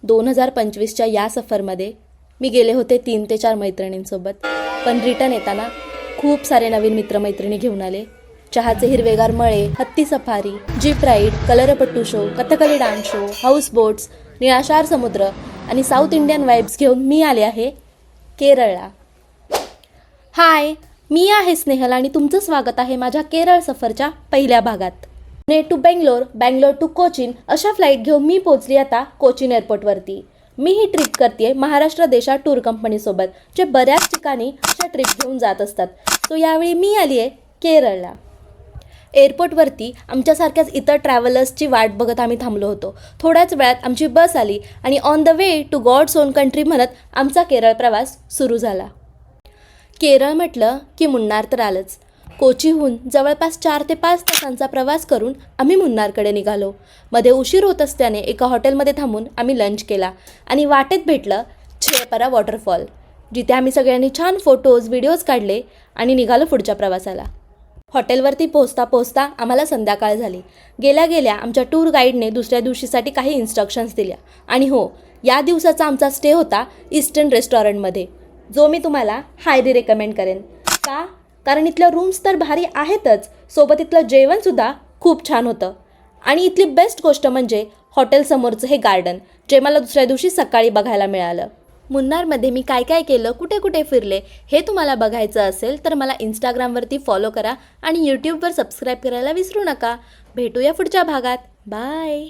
2025च्या या सफरमध्ये मी गेले होते 3 ते 4 मैत्रिणींसोबत, पण रिटर्न येताना खूप सारे नवीन मित्रमैत्रिणी घेऊन आले. चहाचे हिरवेगार मळे, हत्ती safari, jeep ride, Kalaripayattu show, Kathakali dance show, houseboats, निळाशार समुद्र आणि साऊथ इंडियन वाईब्स घेऊन मी आले आहे केरळला. हाय, मी आहे स्नेहल आणि तुमचं स्वागत आहे माझ्या केरळ सफरच्या पहिल्या भागात. पुणे टू बेंगलोर, बेंगलोर टू कोचीन अशा फ्लाईट घेऊन मी पोहोचली आता कोचीन एअरपोर्टवरती. मी ही ट्रिप करते महाराष्ट्र देशा टूर कंपनीसोबत, जे बऱ्याच ठिकाणी अशा ट्रिप घेऊन जात असतात. सो यावेळी मी आली आहे केरळला. एअरपोर्टवरती आमच्यासारख्याच इतर ट्रॅव्हलर्सची वाट बघत आम्ही थांबलो होतो. थोड्याच वेळात आमची बस आली आणि on the way to God's own country म्हणत आमचा केरळ प्रवास सुरू झाला. केरळ म्हटलं की मुन्नार तर आलंच. कोचीहून जवळपास 4 ते 5 तासांचा प्रवास करून आम्ही मुन्नारकडे निघालो. मध्ये उशीर होत असल्याने एका हॉटेलमध्ये थांबून आम्ही लंच केला आणि वाटेत भेटलं छेपरा वॉटरफॉल, जिथे आम्ही सगळ्यांनी छान फोटोज व्हिडिओज काढले आणि निघालो पुढच्या प्रवासाला. हॉटेलवरती पोहोचता आम्हाला संध्याकाळ झाली. गेल्या आमच्या टूर गाईडने दुसऱ्या दिवशीसाठी काही इन्स्ट्रक्शन्स दिल्या. आणि हो, या दिवसाचा आमचा स्टे होता ईस्टर्न रेस्टॉरंटमध्ये, जो मी तुम्हाला हायली रेकमेंड करेन. का? कारण इथल्या रूम्स तर भारी आहेतच, सोबत इथलं जेवणसुद्धा खूप छान होतं. आणि इथली बेस्ट गोष्ट म्हणजे हॉटेलसमोरचं हे गार्डन, जे मला दुसऱ्या दिवशी सकाळी बघायला मिळालं. मुन्नारमध्ये मी काय काय केलं, कुठे कुठे फिरले, हे तुम्हाला बघायचं असेल तर मला इंस्टाग्रामवरती फॉलो करा आणि यूट्यूबवर सबस्क्राईब करायला विसरू नका. भेटूया पुढच्या भागात. बाय.